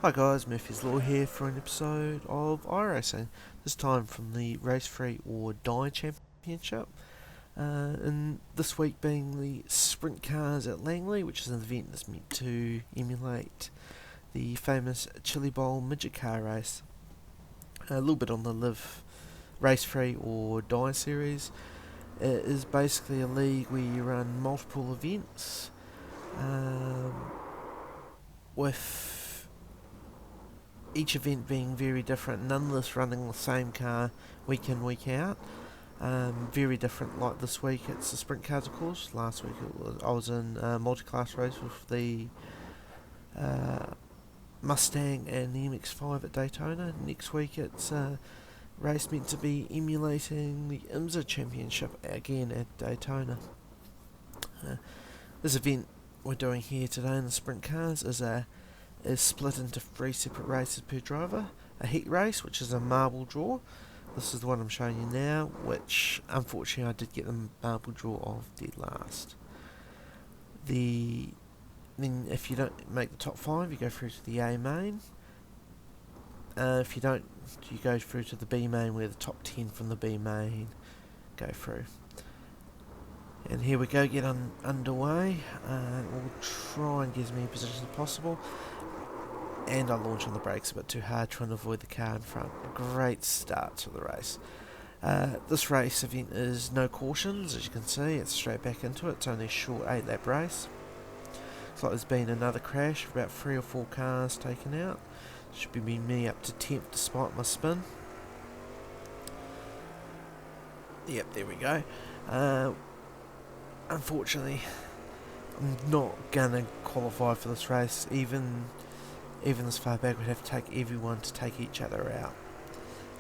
Hi guys, Murphy's Law here for an episode of Iracing, this time from the Race Free or Die Championship, and this week being the Sprintcars at Langley, which is an event that's meant to emulate the famous Chilli Bowl midget car race. A little bit on the Live Race Free or Die series. It is basically a league where you run multiple events with each event being very different, nonetheless running the same car week in, week out. Very different, like this week it's the Sprint Cars, of course. Last week I was in a multi-class race with the Mustang and the MX-5 at Daytona. Next week it's a race meant to be emulating the IMSA Championship again at Daytona. This event we're doing here today in the Sprint Cars is split into 3 separate races per driver. A heat race, which is a marble draw. This is the one I'm showing you now, which unfortunately I did get the marble draw of dead last. Then if you don't make the top 5, you go through to the A main. If you don't, you go through to the B main, where the top 10 from the B main go through. And here we go, get underway. We'll try and get as many positions as possible. And I launch on the brakes a bit too hard, trying to avoid the car in front. Great start to the race. This race event is no cautions, as you can see. It's straight back into it. It's only a short 8-lap race. Looks like there's been another crash, about 3 or 4 cars taken out. Should be me up to 10th despite my spin. Yep, there we go. Unfortunately, I'm not gonna qualify for this race. Even this far back, we'd have to take everyone to take each other out,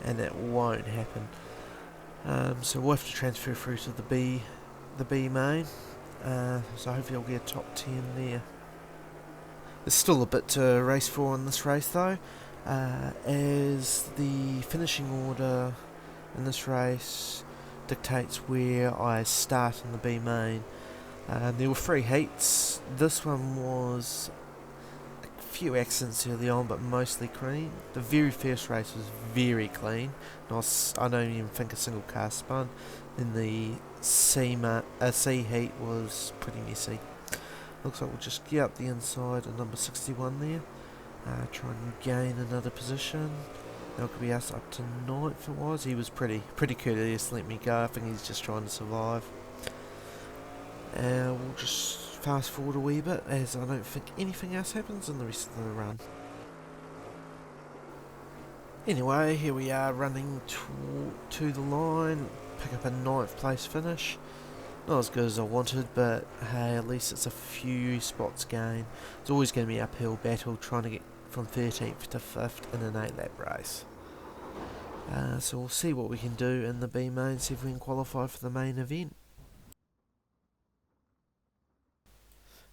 and that won't happen. So we'll have to transfer through to the B main. So hopefully I'll get a top 10 there. There's still a bit to race for in this race though, as the finishing order in this race dictates where I start in the B main. There were 3 heats. This one was a few accidents early on, but mostly clean. The very first race was very clean. I don't even think a single car spun. Then the C heat was pretty messy. Looks like we'll just get up the inside of number 61 there. Try and gain another position. That could be us up to 9th it was. He was pretty courteous to let me go. I think he's just trying to survive. We'll just fast forward a wee bit, as I don't think anything else happens in the rest of the run. Anyway, here we are running to the line. Pick up a 9th place finish. Not as good as I wanted, but hey, at least it's a few spots gain. It's always going to be an uphill battle trying to get from 13th to 5th in an 8-lap race. So we'll see what we can do in the B main, see if we can qualify for the main event.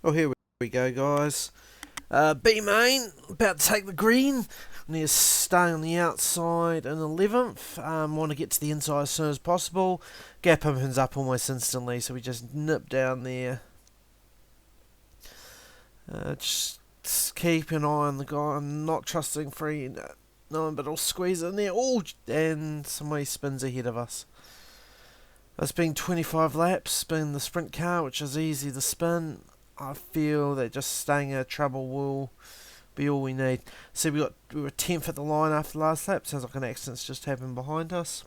Oh, here we go, guys. B main, about to take the green. Need to stay on the outside in 11th. Want to get to the inside as soon as possible. Gap opens up almost instantly, so we just nip down there. Just keep an eye on the guy. I'm not trusting free. No one but I'll squeeze in there. Oh, and somebody spins ahead of us. It's been 25 laps, been the sprint car, which is easy to spin. I feel that just staying out of trouble will be all we need. See, we were 10th at the line after the last lap. Sounds like an accident's just happened behind us.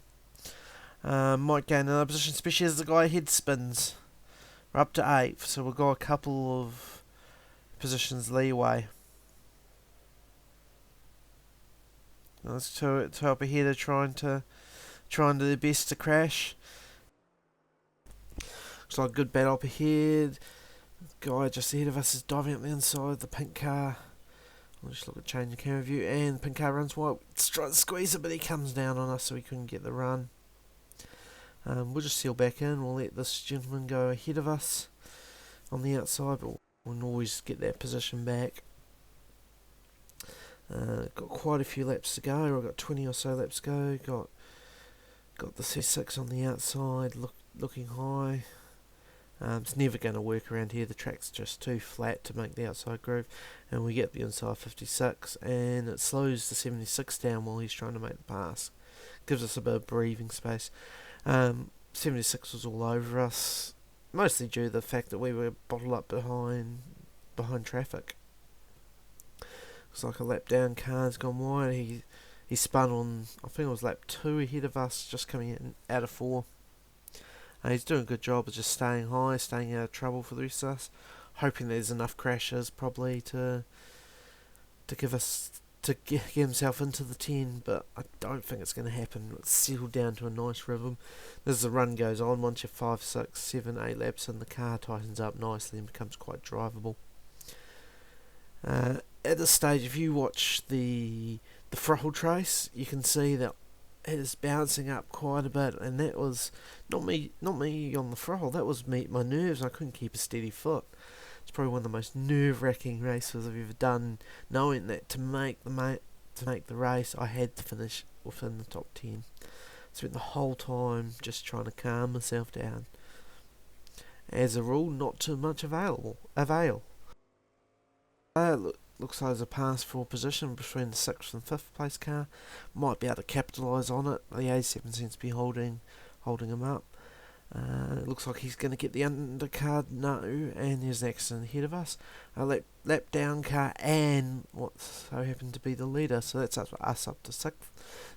Might gain another position, especially as the guy ahead spins. We're up to 8th, so we've got a couple of positions leeway. There's two up ahead are trying to do their best to crash. Looks like a good battle up ahead. Guy just ahead of us is diving up the inside of the pink car. I'll just look at changing camera view, and the pink car runs wide. Try to squeeze it, but he comes down on us, so we couldn't get the run. We'll just seal back in. We'll let this gentleman go ahead of us on the outside, but we'll always get that position back. Got quite a few laps to go. I've got 20 or so laps to go. Got the C6 on the outside, looking high. It's never going to work around here. The track's just too flat to make the outside groove, and we get the inside 56, and it slows the 76 down while he's trying to make the pass. Gives us a bit of breathing space. 76 was all over us, mostly due to the fact that we were bottled up behind traffic. Looks like a lap down car's gone wide. He spun on, I think it was lap 2 ahead of us, just coming in out of 4. He's doing a good job of just staying high, staying out of trouble for the rest of us. Hoping there's enough crashes probably to get himself into the 10, but I don't think it's going to happen. It's settled down to a nice rhythm. As the run goes on, once you're 5, 6, 7, 8 laps in, the car tightens up nicely and becomes quite drivable. At this stage, if you watch the throttle trace, you can see that it is bouncing up quite a bit, and that was not me on the throttle. That was my nerves. I couldn't keep a steady foot. It's probably one of the most nerve-wracking races I've ever done, knowing that to make the race, I had to finish within the top 10. Spent the whole time just trying to calm myself down. As a rule, not too much avail. Looks like there's a pass for position between the 6th and 5th place car. Might be able to capitalise on it. The A7 seems to be holding him up. It looks like he's going to get the undercard, no, and there's an accident ahead of us. A lap down car and what so happened to be the leader, so that's us up to 6th.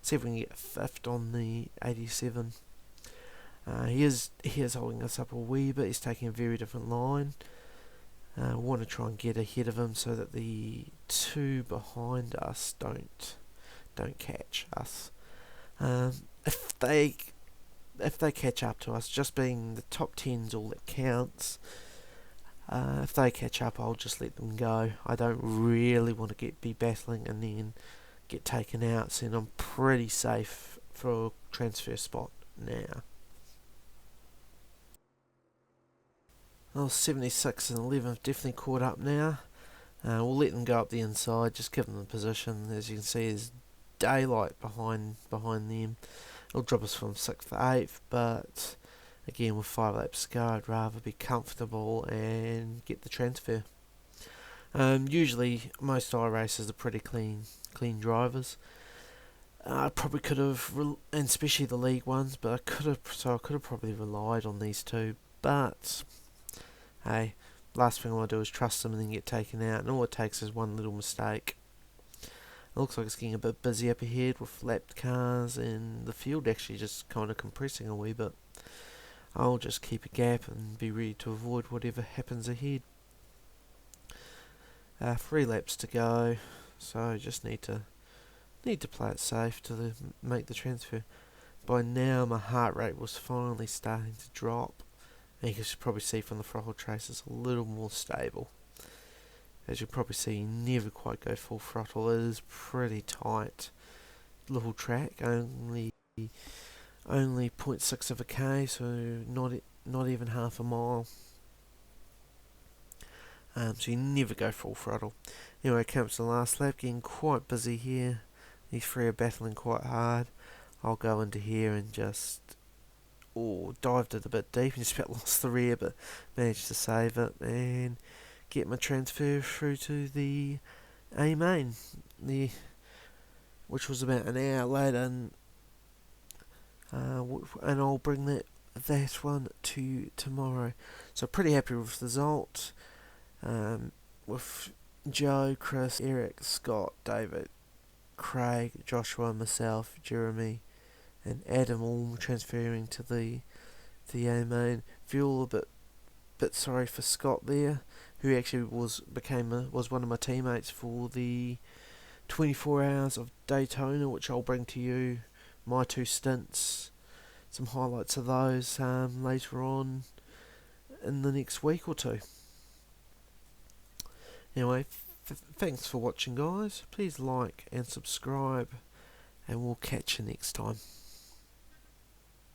See if we can get 5th on the 87. He is holding us up a wee bit. He's taking a very different line. We want to try and get ahead of him so that the 2 behind us don't catch us. If they catch up to us, just being the top 10's all that counts. If they catch up, I'll just let them go. I don't really want to be battling and then get taken out, so I'm pretty safe for a transfer spot now. 76 and 11 have definitely caught up now. We'll let them go up the inside, just give them the position. As you can see, there's daylight behind them. It'll drop us from 6th to 8th, but again, with 5 laps to go, I'd rather be comfortable and get the transfer. Usually, most iRacers are pretty clean drivers. I probably could have, and especially the league ones, but I could have probably relied on these two, but hey, last thing I want to do is trust them and then get taken out, and all it takes is one little mistake. It looks like it's getting a bit busy up ahead with lapped cars and the field actually just kind of compressing a wee bit. I'll just keep a gap and be ready to avoid whatever happens ahead. 3 laps to go, so just need to play it safe to make the transfer. By now my heart rate was finally starting to drop. And you can probably see from the throttle trace it's a little more stable. As you'll probably see, you never quite go full throttle. It is pretty tight little track, only 0.6 of a k, so not even half a mile. So you never go full throttle. Anyway, comes to the last lap, getting quite busy here. These 3 are battling quite hard. I'll go into here and just dived it a bit deep and just about lost the rear, but managed to save it and get my transfer through to the A main, which was about an hour later, and I'll bring that one to tomorrow. So pretty happy with the result. With Joe, Chris, Eric, Scott, David, Craig, Joshua, myself, Jeremy, and Adam all transferring to the A main. Feel a bit sorry for Scott there, who actually was one of my teammates for the 24 hours of Daytona, which I'll bring to you. My 2 stints, some highlights of those later on in the next week or 2. Anyway, thanks for watching, guys. Please like and subscribe, and we'll catch you next time.